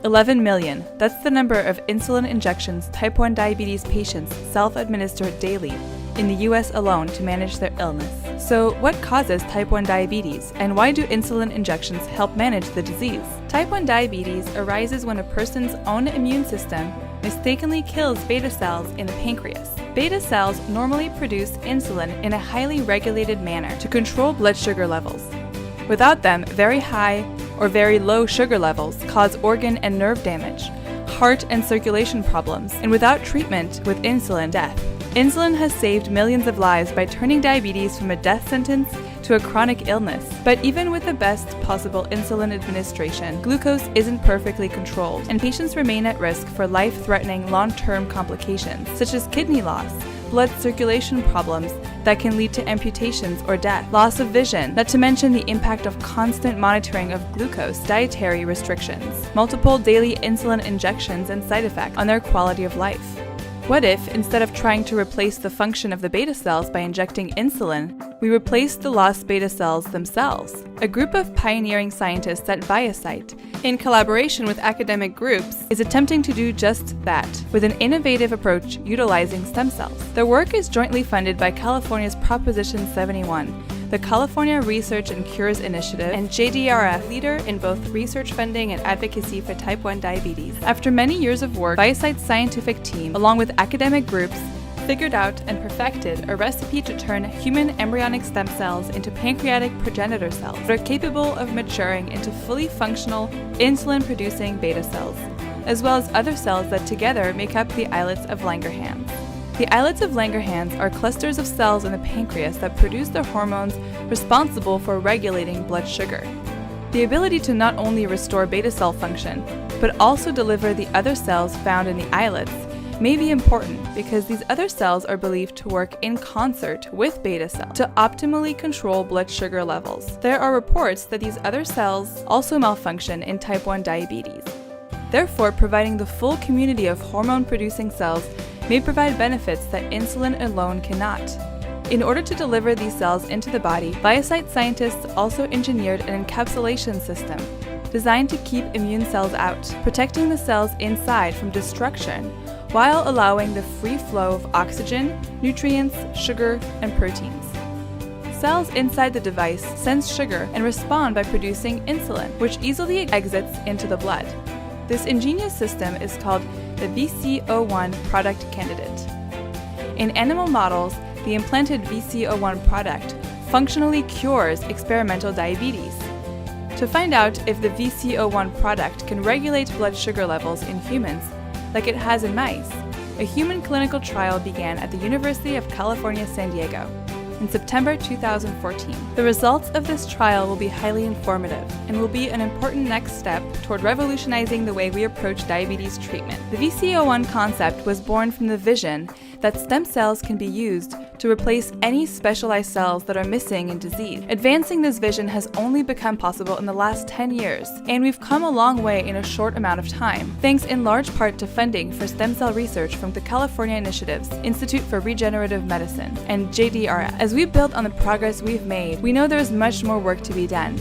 11 million. That's the number of insulin injections type 1 diabetes patients self-administer daily in the US alone to manage their illness. So, what causes type 1 diabetes, and why do insulin injections help manage the disease? Type 1 diabetes arises when a person's own immune system mistakenly kills beta cells in the pancreas. Beta cells normally produce insulin in a highly regulated manner to control blood sugar levels. Without them, very high or very low sugar levels cause organ and nerve damage, heart and circulation problems, and without treatment with insulin, death. Insulin has saved millions of lives by turning diabetes from a death sentence to a chronic illness. But even with the best possible insulin administration, glucose isn't perfectly controlled, and patients remain at risk for life-threatening long-term complications, such as kidney loss, blood circulation problems that can lead to amputations or death, loss of vision, not to mention the impact of constant monitoring of glucose, dietary restrictions, multiple daily insulin injections, and side effects on their quality of life. What if, instead of trying to replace the function of the beta cells by injecting insulin, we replace the lost beta cells themselves? A group of pioneering scientists at causesType, in collaboration with academic groups, is attempting to do just that, with an innovative approach utilizing stem cells. Their work is jointly funded by California's Proposition 71, the California Research and Cures Initiative, and JDRF, leader in both research funding and advocacy for type 1 diabetes. After many years of work, causesType's scientific team, along with academic groups, figured out and perfected a recipe to turn human embryonic stem cells into pancreatic progenitor cells that are capable of maturing into fully functional, insulin-producing beta cells, as well as other cells that together make up the islets of Langerhans. The islets of Langerhans are clusters of cells in the pancreas that produce the hormones responsible for regulating blood sugar. The ability to not only restore beta cell function, but also deliver the other cells found in the islets may be important because these other cells are believed to work in concert with beta cells to optimally control blood sugar levels. There are reports that these other cells also malfunction in type 1 diabetes. Therefore, providing the full community of hormone-producing cells may provide benefits that insulin alone cannot. In order to deliver these cells into the body, causesType scientists also engineered an encapsulation system designed to keep immune cells out, protecting the cells inside from destruction while allowing the free flow of oxygen, nutrients, sugar, and proteins. Cells inside the device sense sugar and respond by producing insulin, which easily exits into the blood. This ingenious system is called the VCO1 product candidate. In animal models, the implanted VCO1 product functionally cures experimental diabetes. To find out if the VCO1 product can regulate blood sugar levels in humans, like it has in mice, a human clinical trial began at the University of California, San Diego in September 2014. The results of this trial will be highly informative and will be an important next step toward revolutionizing the way we approach diabetes treatment. The VCO1 concept was born from the vision that stem cells can be used to replace any specialized cells that are missing in disease. Advancing this vision has only become possible in the last 10 years, and we've come a long way in a short amount of time, thanks in large part to funding for stem cell research from the California Initiatives, Institute for Regenerative Medicine, and JDRF. As we build on the progress we've made, we know there is much more work to be done,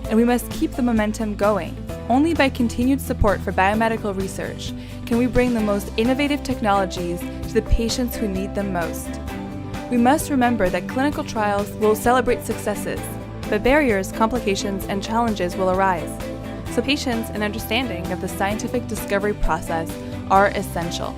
and we must keep the momentum going. Only by continued support for biomedical research can we bring the most innovative technologies to the patients who need them most. We must remember that clinical trials will celebrate successes, but barriers, complications, and challenges will arise. So patience and understanding of the scientific discovery process are essential.